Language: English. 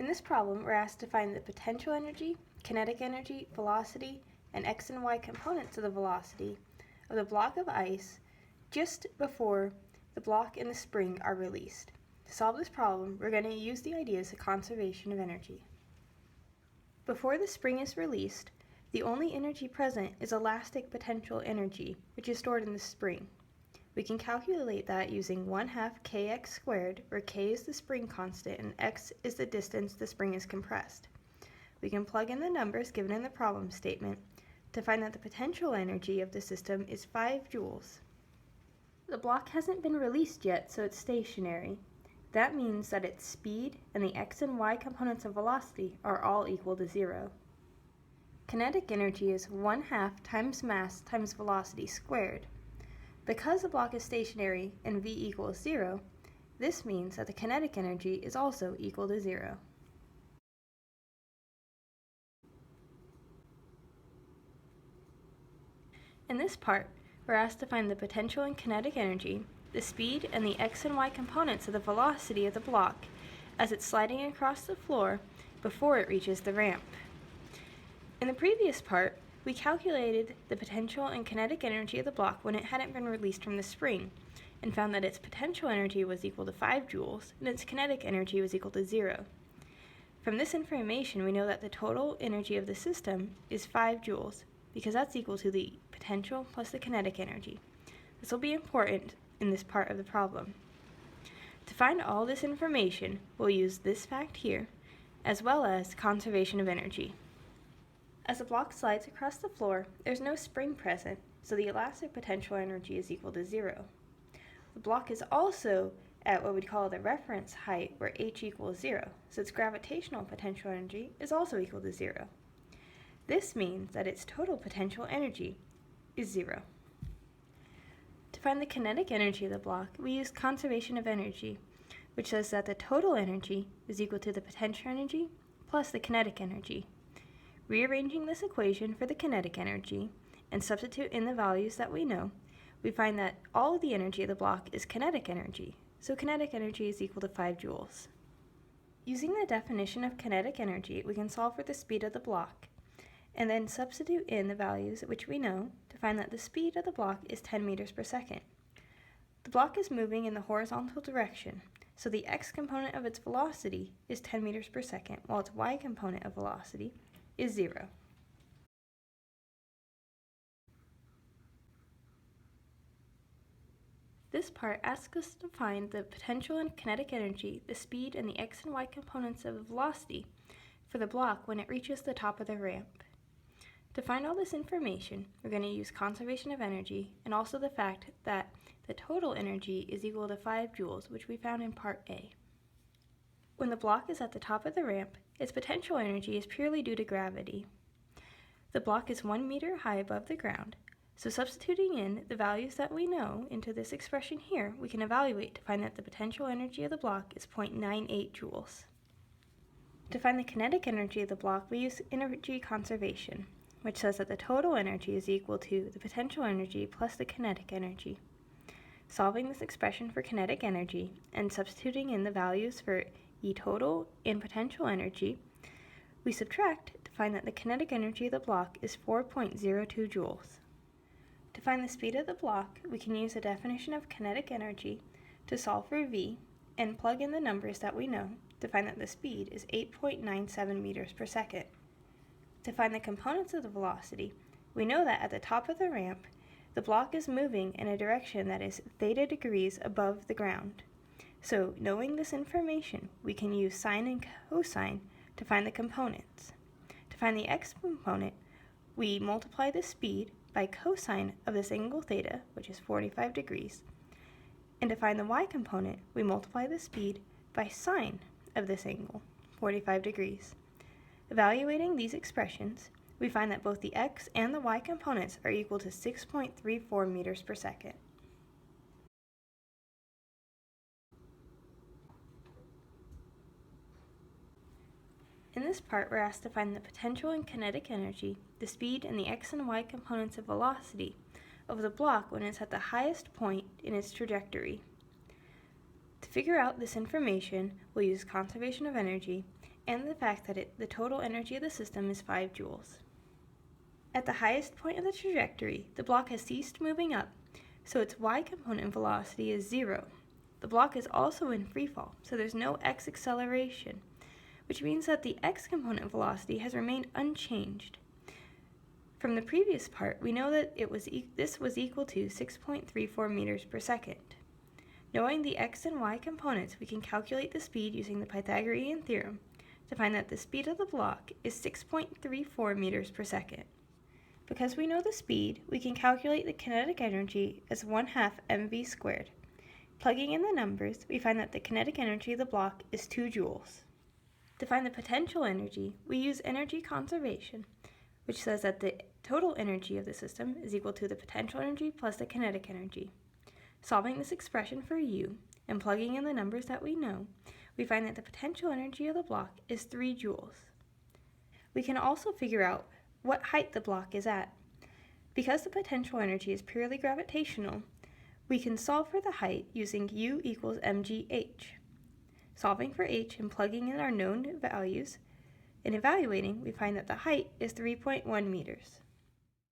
this problem, we're asked to find the potential energy, kinetic energy, velocity, and x and y components of the velocity of the block of ice just before the block and the spring are released. To solve this problem, we're going to use the ideas of conservation of energy. Before the spring is released, the only energy present is elastic potential energy, which is stored in the spring. We can calculate that using 1/2 kx squared, where k is the spring constant and x is the distance the spring is compressed. We can plug in the numbers given in the problem statement to find that the potential energy of the system is 5 joules. The block hasn't been released yet, so it's stationary. That means that its speed and the x and y components of velocity are all equal to 0. Kinetic energy is 1/2 times mass times velocity squared. Because the block is stationary and v equals 0, this means that the kinetic energy is also equal to 0. In this part, we're asked to find the potential and kinetic energy, the speed and the x and y components of the velocity of the block as it's sliding across the floor before it reaches the ramp. In the previous part, we calculated the potential and kinetic energy of the block when it hadn't been released from the spring, and found that its potential energy was equal to 5 joules and its kinetic energy was equal to 0. From this information, we know that the total energy of the system is 5 joules, because that's equal to the potential plus the kinetic energy. This will be important in this part of the problem. To find all this information, we'll use this fact here, as well as conservation of energy. As the block slides across the floor, there's no spring present, so the elastic potential energy is equal to 0. The block is also at what we'd call the reference height, where h equals 0, so its gravitational potential energy is also equal to 0. This means that its total potential energy is 0. To find the kinetic energy of the block, we use conservation of energy, which says that the total energy is equal to the potential energy plus the kinetic energy. Rearranging this equation for the kinetic energy and substitute in the values that we know, we find that all of the energy of the block is kinetic energy, so kinetic energy is equal to 5 joules. Using the definition of kinetic energy, we can solve for the speed of the block, and then substitute in the values which we know to find that the speed of the block is 10 meters per second. The block is moving in the horizontal direction, so the x component of its velocity is 10 meters per second, while its y component of velocity is 0. This part asks us to find the potential and kinetic energy, the speed, and the x and y components of the velocity for the block when it reaches the top of the ramp. To find all this information, we're going to use conservation of energy and also the fact that the total energy is equal to 5 joules, which we found in part A. When the block is at the top of the ramp, its potential energy is purely due to gravity. The block is 1 meter high above the ground, so substituting in the values that we know into this expression here, we can evaluate to find that the potential energy of the block is 0.98 joules. To find the kinetic energy of the block, we use energy conservation, which says that the total energy is equal to the potential energy plus the kinetic energy. Solving this expression for kinetic energy and substituting in the values for E total and potential energy, we subtract to find that the kinetic energy of the block is 4.02 joules. To find the speed of the block, we can use the definition of kinetic energy to solve for v and plug in the numbers that we know to find that the speed is 8.97 meters per second. To find the components of the velocity, we know that at the top of the ramp, the block is moving in a direction that is theta degrees above the ground. So, knowing this information, we can use sine and cosine to find the components. To find the x component, we multiply the speed by cosine of this angle theta, which is 45 degrees. And to find the y component, we multiply the speed by sine of this angle, 45 degrees. Evaluating these expressions, we find that both the x and the y components are equal to 6.34 meters per second. In this part, we're asked to find the potential and kinetic energy, the speed, and the x and y components of velocity of the block when it's at the highest point in its trajectory. To figure out this information, we'll use conservation of energy and the fact that the total energy of the system is 5 joules. At the highest point of the trajectory, the block has ceased moving up, so its y-component velocity is 0. The block is also in freefall, so there's no x acceleration, which means that the x-component velocity has remained unchanged. From the previous part, we know that this was equal to 6.34 meters per second. Knowing the x and y components, we can calculate the speed using the Pythagorean theorem to find that the speed of the block is 6.34 meters per second. Because we know the speed, we can calculate the kinetic energy as 1/2 mv squared. Plugging in the numbers, we find that the kinetic energy of the block is 2 joules. To find the potential energy, we use energy conservation, which says that the total energy of the system is equal to the potential energy plus the kinetic energy. Solving this expression for U and plugging in the numbers that we know, we find that the potential energy of the block is 3 joules. We can also figure out what height the block is at. Because the potential energy is purely gravitational, we can solve for the height using U equals mgh. Solving for h and plugging in our known values and evaluating, we find that the height is 3.1 meters.